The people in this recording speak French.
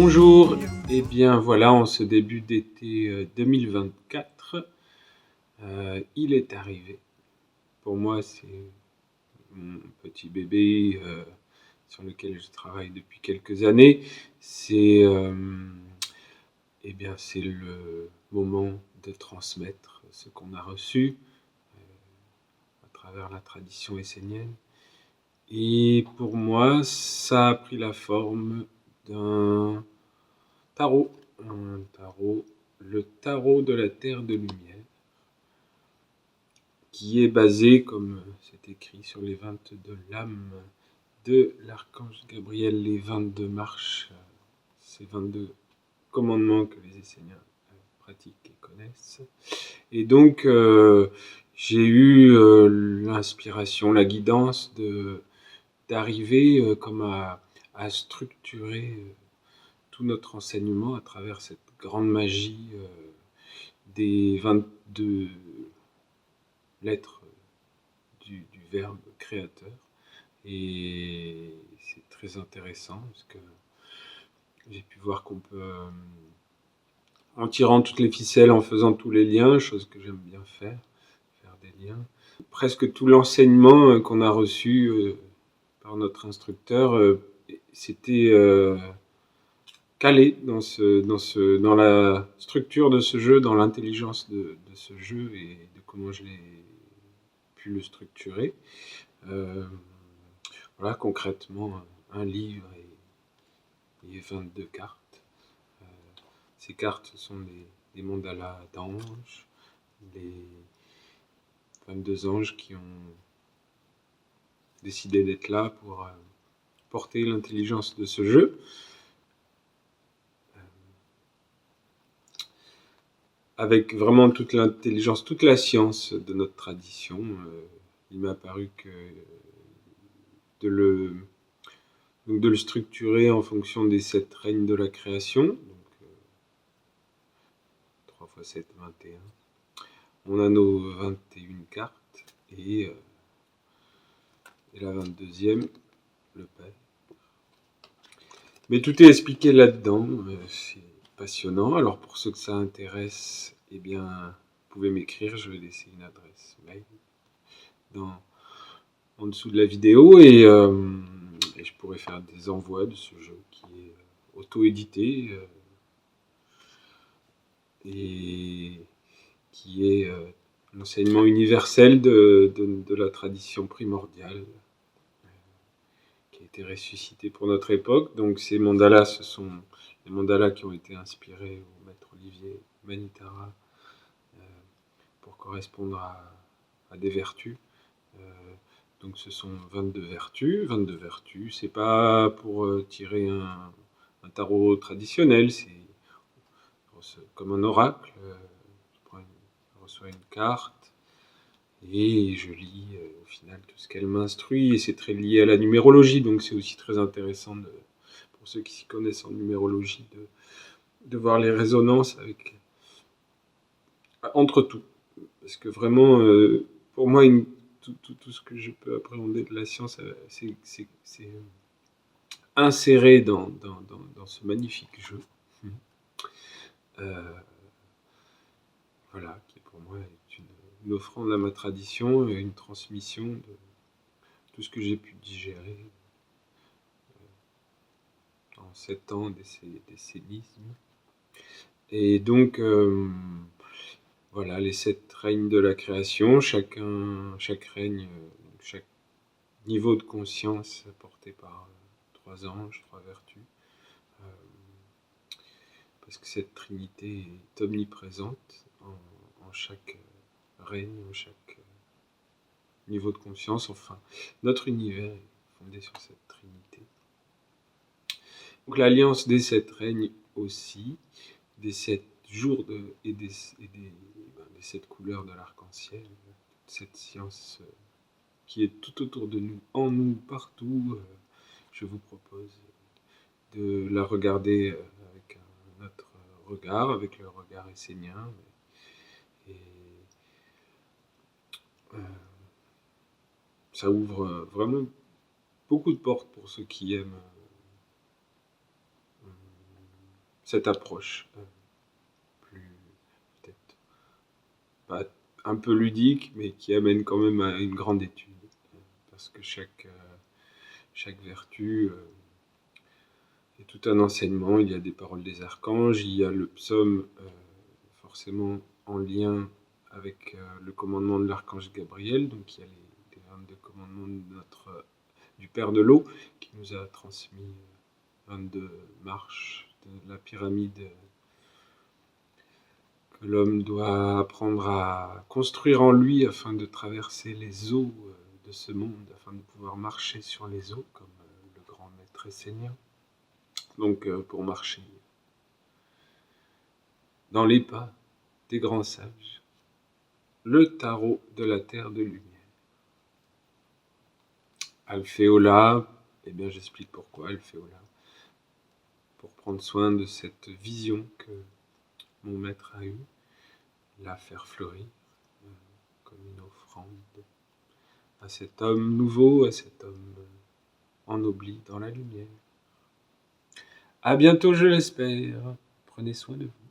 Bonjour, et bien voilà, en ce début d'été 2024, il est arrivé. Pour moi, c'est mon petit bébé sur lequel je travaille depuis quelques années. C'est c'est le moment de transmettre ce qu'on a reçu à travers la tradition essénienne. Et pour moi, ça a pris la forme d'un tarot, le tarot de la Terre de Lumière, qui est basé, comme c'est écrit sur les 22 lames de l'archange Gabriel, les 22 marches, ces 22 commandements que les Esséniens pratiquent et connaissent. Et donc, j'ai eu l'inspiration, la guidance d'arriver comme à structurer tout notre enseignement à travers cette grande magie des 22 lettres du verbe créateur. Et c'est très intéressant parce que j'ai pu voir qu'on peut, en tirant toutes les ficelles, en faisant tous les liens, chose que j'aime bien faire des liens, presque tout l'enseignement qu'on a reçu par notre instructeur, c'était calé dans la structure de ce jeu, dans l'intelligence de ce jeu et de comment je l'ai pu le structurer. Voilà, concrètement, un livre et 22 cartes. Ces cartes sont des mandalas d'anges, les 22 anges qui ont décidé d'être là pour porter l'intelligence de ce jeu. Avec vraiment toute l'intelligence, toute la science de notre tradition. Il m'a paru que de le structurer en fonction des 7 règnes de la création, donc 3 x 7, 21. On a nos 21 cartes et la 22e, le Père. Mais tout est expliqué là-dedans, c'est passionnant. Alors pour ceux que ça intéresse, eh bien, vous pouvez m'écrire, je vais laisser une adresse mail en dessous de la vidéo et je pourrais faire des envois de ce jeu qui est auto-édité et qui est un enseignement universel de la tradition primordiale qui a été ressuscité pour notre époque. Donc ces mandalas, ce sont les mandalas qui ont été inspirés au maître Olivier Manitara pour correspondre à des vertus. Donc ce sont 22 vertus. 22 vertus, c'est pas pour tirer un tarot traditionnel, c'est comme un oracle. Je reçois une carte et je lis au final tout ce qu'elle m'instruit, et c'est très lié à la numérologie, donc c'est aussi très intéressant pour ceux qui s'y connaissent en numérologie de voir les résonances entre tout. Parce que vraiment, pour moi, tout ce que je peux appréhender de la science, c'est inséré dans ce magnifique jeu. Voilà, qui pour moi est une offrande à ma tradition et une transmission de tout ce que j'ai pu digérer en 7 ans d'essénisme. Et donc, voilà, les 7 règnes de la création, chaque règne, chaque niveau de conscience porté par 3 anges, 3 vertus, parce que cette trinité est omniprésente en chaque règne, en chaque niveau de conscience. Enfin, notre univers est fondé sur cette trinité. Donc l'alliance des 7 règnes aussi, des 7 jours et des 7 couleurs de l'arc-en-ciel, cette science qui est tout autour de nous, en nous, partout. Je vous propose de la regarder avec un autre regard, avec le regard essénien. Et ça ouvre vraiment beaucoup de portes pour ceux qui aiment cette approche plus peut-être pas un peu ludique, mais qui amène quand même à une grande étude, parce que chaque vertu est tout un enseignement. Il y a des paroles des archanges, il y a le psaume forcément en lien avec le commandement de l'archange Gabriel, donc il y a les 22 commandements du Père de l'eau, qui nous a transmis 22 marches de la pyramide que l'homme doit apprendre à construire en lui afin de traverser les eaux de ce monde, afin de pouvoir marcher sur les eaux comme le grand maître et seigneur. Donc pour marcher dans les pas des grands sages, le tarot de la terre de lumière. Alphéola, eh bien j'explique pourquoi Alphéola. Pour prendre soin de cette vision que mon maître a eue, la faire fleurir comme une offrande à cet homme nouveau, à cet homme ennobli dans la lumière. À bientôt, je l'espère. Prenez soin de vous.